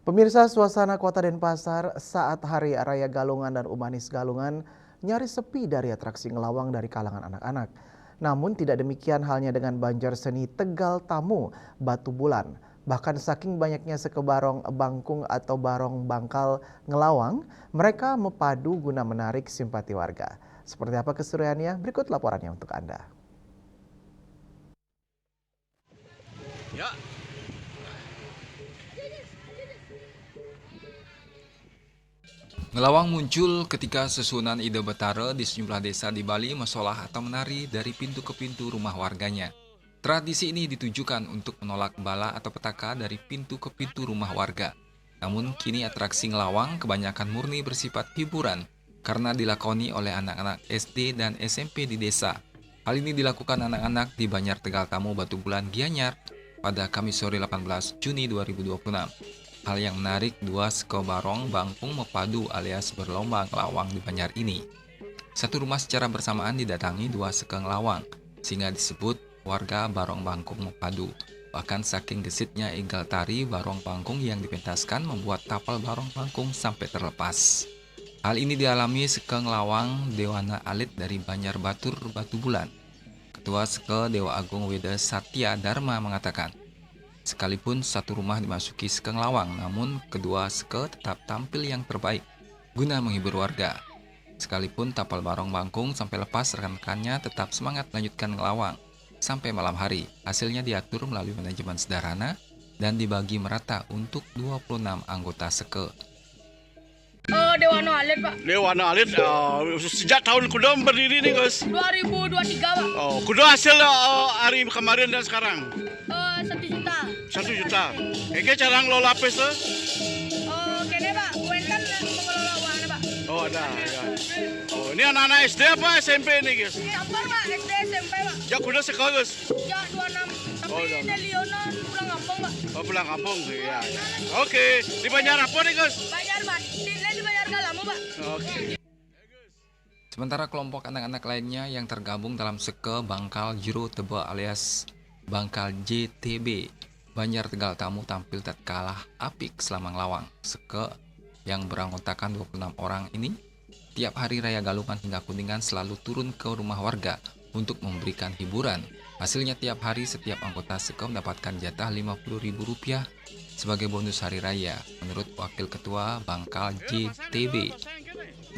Pemirsa, suasana kota Denpasar saat Hari Raya Galungan dan Umanis Galungan nyaris sepi dari atraksi ngelawang dari kalangan anak-anak. Namun tidak demikian halnya dengan Banjar Seni Tegal Tamu Batu Bulan. Bahkan saking banyaknya sekebarong bangkung atau barong bangkal ngelawang, mereka mepadu guna menarik simpati warga. Seperti apa keseruannya? Berikut laporannya untuk Anda. Ya. Ngelawang muncul ketika susunan Ide Betara di sejumlah desa di Bali mensolah atau menari dari pintu ke pintu rumah warganya. Tradisi ini ditujukan untuk menolak bala atau petaka dari pintu ke pintu rumah warga. Namun kini atraksi ngelawang kebanyakan murni bersifat hiburan karena dilakoni oleh anak-anak SD dan SMP di desa. Hal ini dilakukan anak-anak di Banjar Tegal Tamu Batu Bulan Gianyar pada Kamis sore 18 Juni 2026. Hal yang menarik, dua sekebarong bangkung mepadu alias berlomba ngelawang di Banjar ini. Satu rumah secara bersamaan didatangi dua seke ngelawang, sehingga disebut warga barong bangkung mepadu. Bahkan saking gesitnya igal tari barong bangkung yang dipentaskan membuat tapal barong bangkung sampai terlepas. Hal ini dialami seke ngelawang Dewana Alit dari Banjar Batur Batu Bulan. Ketua Seke Dewa Agung Weda Satya Dharma mengatakan, sekalipun satu rumah dimasuki seke ngelawang, namun kedua seke tetap tampil yang terbaik guna menghibur warga. Sekalipun tapal barong bangkung sampai lepas, rekan-rekannya tetap semangat melanjutkan ngelawang sampai malam hari. Hasilnya diatur melalui manajemen sederhana dan dibagi merata untuk 26 anggota seke. Dewana Alit, Pak. Dewana Alit sejak tahun kuda berdiri nih, Gus. 2023, Pak. Oh, kuda hasil hari kemarin dan sekarang. 1 juta. 1 juta. Oke, cara ngelola pes tuh? Kene, Pak. Wentan mengelola uangnya, Pak. Oh, ada. Ya. Oh, ini anak-anak SD apa SMP nih, Gus? Campur, Pak. SD, SMP, Pak. Ya kuda sekolah, Gus. Ya, 26. Tapi Oh, 26. Deliono pulang kampung, Pak. Oh, pulang kampung. Ya. Oke, di Banjar apa nih, Gus? Bayar, Pak. Di bayar Galamu, Pak. Oke. Sementara kelompok anak-anak lainnya yang tergabung dalam seke Bangkal Jero Tebe alias Bangkal JTB Banjar Tegal Tamu tampil tak kalah apik selama ngelawang. Seke yang beranggotakan 26 orang ini tiap hari raya Galungan hingga Kuningan selalu turun ke rumah warga untuk memberikan hiburan. Hasilnya tiap hari setiap anggota seke mendapatkan jatah Rp50.000 sebagai bonus hari raya. Menurut Wakil Ketua Bangkal JTB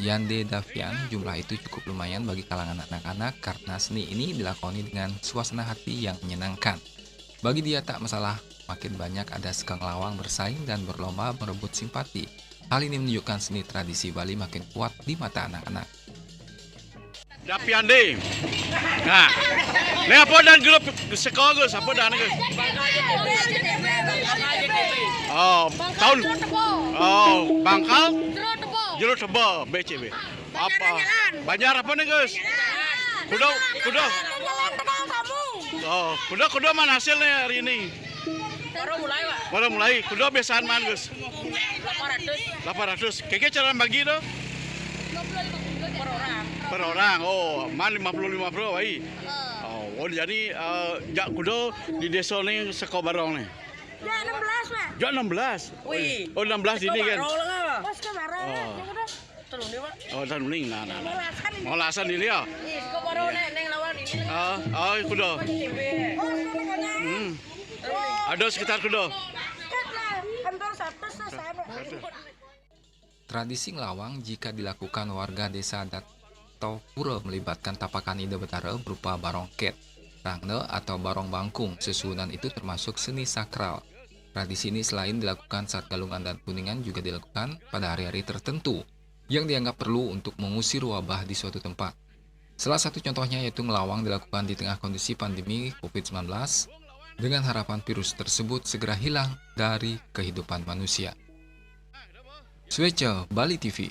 Yande Davian, jumlah itu cukup lumayan bagi kalangan anak-anak karena seni ini dilakoni dengan suasana hati yang menyenangkan. Bagi dia tak masalah, makin banyak ada seke ngelawang bersaing dan berlomba merebut simpati. Hal ini menunjukkan seni tradisi Bali makin kuat di mata anak-anak. Dapian deh. Nah, ini apa dan grup sekolah, Gus? Apa dan Gus? Oh, tahun. Oh, Bangkal. Jero Tebe, BCB. Apa? Banjar apa nih, Gus? Kuda. Oh, kuda mana hasilnya hari ini? Baru mulai. Kuda biasaan mana, Gus? 800. Kayaknya cara bagi tuh? Per orang. Oh, man 55 bro, baik. Oh, jadi kuda di desa ini seko barong nih. Ya, 16, Pak. Ya 16. Wih. Oh 16 ini kan. Bos kemarin. Oh tahun ini. Nah. Ngolasan ini ya. Neng lawan ini. Kuda. Ada sekitar kuda. Hampir 100 selesai, Pak. Tradisi ngelawang jika dilakukan warga desa atau pura melibatkan tapakan Ide Betara berupa barong ket, rangne atau barong bangkung. Susunan itu termasuk seni sakral. Tradisi ini selain dilakukan saat Galungan dan Kuningan juga dilakukan pada hari-hari tertentu yang dianggap perlu untuk mengusir wabah di suatu tempat. Salah satu contohnya yaitu ngelawang dilakukan di tengah kondisi pandemi COVID-19 dengan harapan virus tersebut segera hilang dari kehidupan manusia. Swece Bali TV.